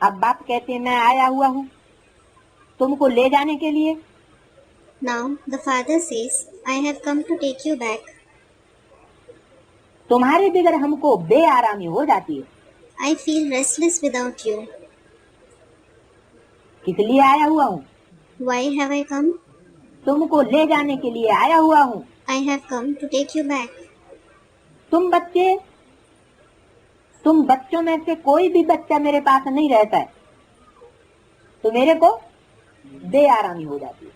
अब बाप कहते हैं मैं आया हुआ हूँ तुमको ले जाने के लिए। Now the father says, I have come to take you back. तुम्हारे बगैर हमको बेआरामी हो जाती है। I feel restless without you. किस लिए आया हुआ हूँ? Why have I come? तुमको ले जाने के लिए आया हुआ हूँ। I have come to take you back. तुम बच्चों में से कोई भी बच्चा मेरे पास नहीं रहता है तो मेरे को बेआरामी हो जाती है।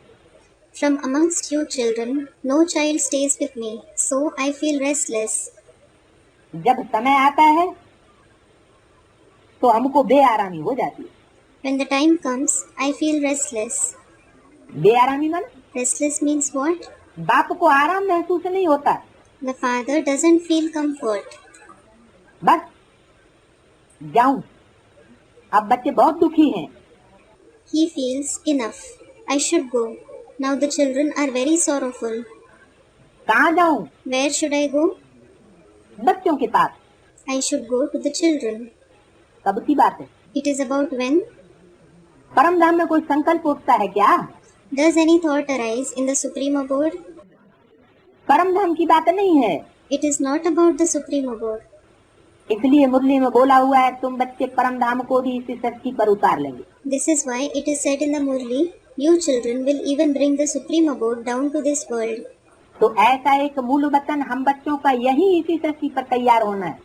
From amongst you children, no child stays with me, so I feel restless. जब समय आता है तो हमको बेआरामी हो जाती है। When the time comes, I feel restless. बेआरामी माने? Restless means what? बाप को आराम महसूस नहीं होता। The father doesn't feel comfort. बस जाऊं, अब बच्चे बहुत दुखी हैं। He feels enough. I should go. Now the children are very sorrowful. कहाँ जाऊं? Where should I go? बच्चों के पास। I should go to the children. कब की बात है? It is about when? परम धाम में कोई संकल्प उठता है क्या? Does any thought arise in the Supreme Abode? परम धाम की बात नहीं है। It is not about the Supreme Abode. इसलिए मुरली में बोला हुआ है तुम बच्चे परम धाम को भी इसी सृष्टि पर उतार लेंगे। This is why it is said in the Murli, you children will even bring the Supreme Abode down to this world. तो ऐसा एक मूल वतन हम बच्चों का यही इसी सृष्टि पर तैयार होना है।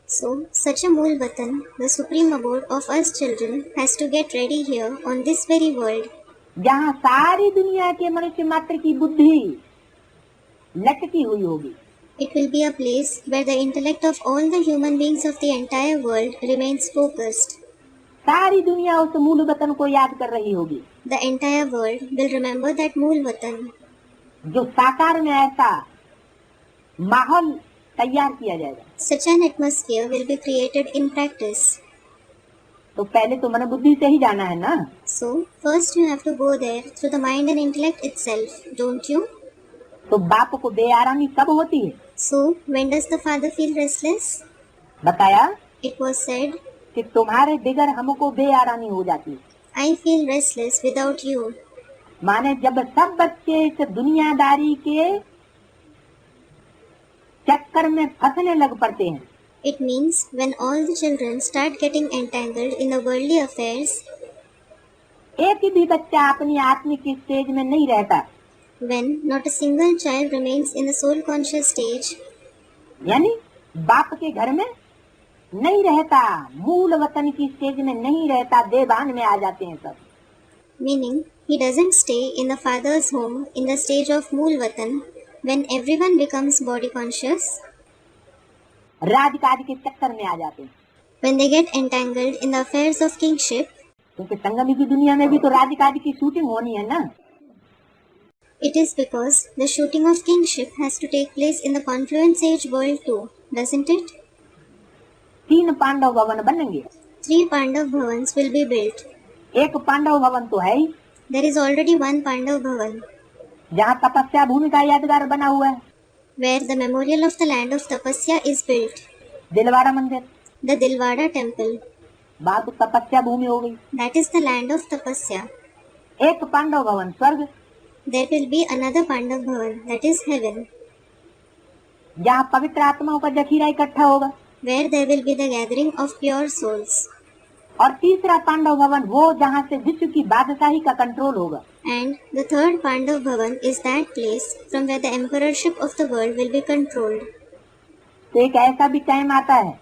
So, such a Mool Vatan, the Supreme Abode of us children, has to get ready here on this very world. जहाँ सारी दुनिया के मनुष्य मात्र की बुद्धि लटकी हुई होगी। It will be a place where the intellect of all the human beings of the entire world remains focused. सारी दुनिया उस मूल वतन को याद कर रही होगी। The entire world will remember that Mool Vatan. जो साकार में ऐसा माहौल तैयार किया जाएगा। Such an atmosphere will be created in practice. तो पहले तो मन बुद्धि से ही जाना है ना। So, first you have to go there through the mind and intellect itself, don't you? तो बाप को बेआरामी कब होती है? So, when does the father feel restless? बताया It was said, कि तुम्हारे बगैर हमको बेआरामी हो जाती है। I feel restless without you. माने जब सब बच्चे इस दुनियादारी के चक्कर में फंसने लग पड़ते हैं। It means when all the children start getting entangled in the worldly affairs, एक भी बच्चा अपनी आत्मिक स्टेज में नहीं रहता। when not a single child remains in the soul conscious stage, यानी बाप के घर में नहीं रहता, मूल वतन की स्टेज में नहीं रहता, देवान में आ जाते हैं सब। meaning he doesn't stay in the father's home in the stage of Mool Vatan, when everyone becomes body conscious, राजकाज के चक्कर में आ जाते हैं। when they get entangled in the affairs of kingship, क्योंकि संगम की दुनिया में भी तो राजकाज की शूटिंग होनी है ना। it is because the shooting of kingship has to take place in the confluence age world too, doesn't it? 3 Pandav भवन बनेंगे। 3 Pandav Bhavans will be built. एक पांडव भवन तो है ही, There is already one Pandav Bhavan, जहाँ तपस्या भूमि का यादगार बना हुआ है। where the memorial of the land of Tapasya is built, Dilwara मंदिर, the Dilwada temple. बात तो तपस्या भूमि हो गई। That is the land of Tapasya. एक पांडव भवन स्वर्ग, There will be another Pandav Bhavan, that is heaven, जहाँ पवित्र आत्माओं का जखीरा इकट्ठा होगा। where there will be the gathering of pure souls. और तीसरा पांडव भवन वो जहाँ से विश्व की बादशाही का कंट्रोल होगा। And the third Pandav Bhavan is that place from where the emperorship of the world will be controlled. तो एक ऐसा भी टाइम आता है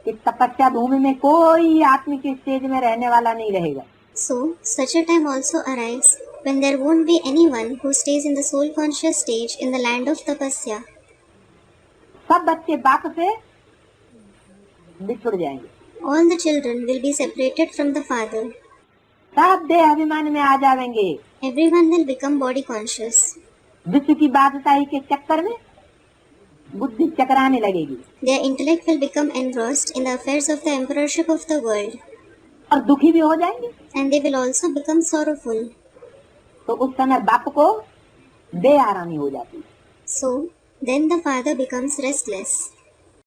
कि तपस्या भूमि में कोई आत्मिक स्टेज में रहने वाला नहीं रहेगा। So, such a time also arrives when there won't be anyone who stays in the soul conscious stage in the land of Tapasya. सब बच्चे बाप से बिछुड़ जाएंगे। All the children will be separated from the father. सब देह अभिमान में आ जाएंगे। Everyone will become body conscious. विश्व की बादशाही के चक्कर में बुद्धि चकराने लगेगी। Their intellect will become engrossed in the affairs of the emperorship of the world. और दुखी भी हो जाएंगे। And they will also become sorrowful. तो उस समय बाप को बेआरामी हो जाती है। So, then the father becomes restless.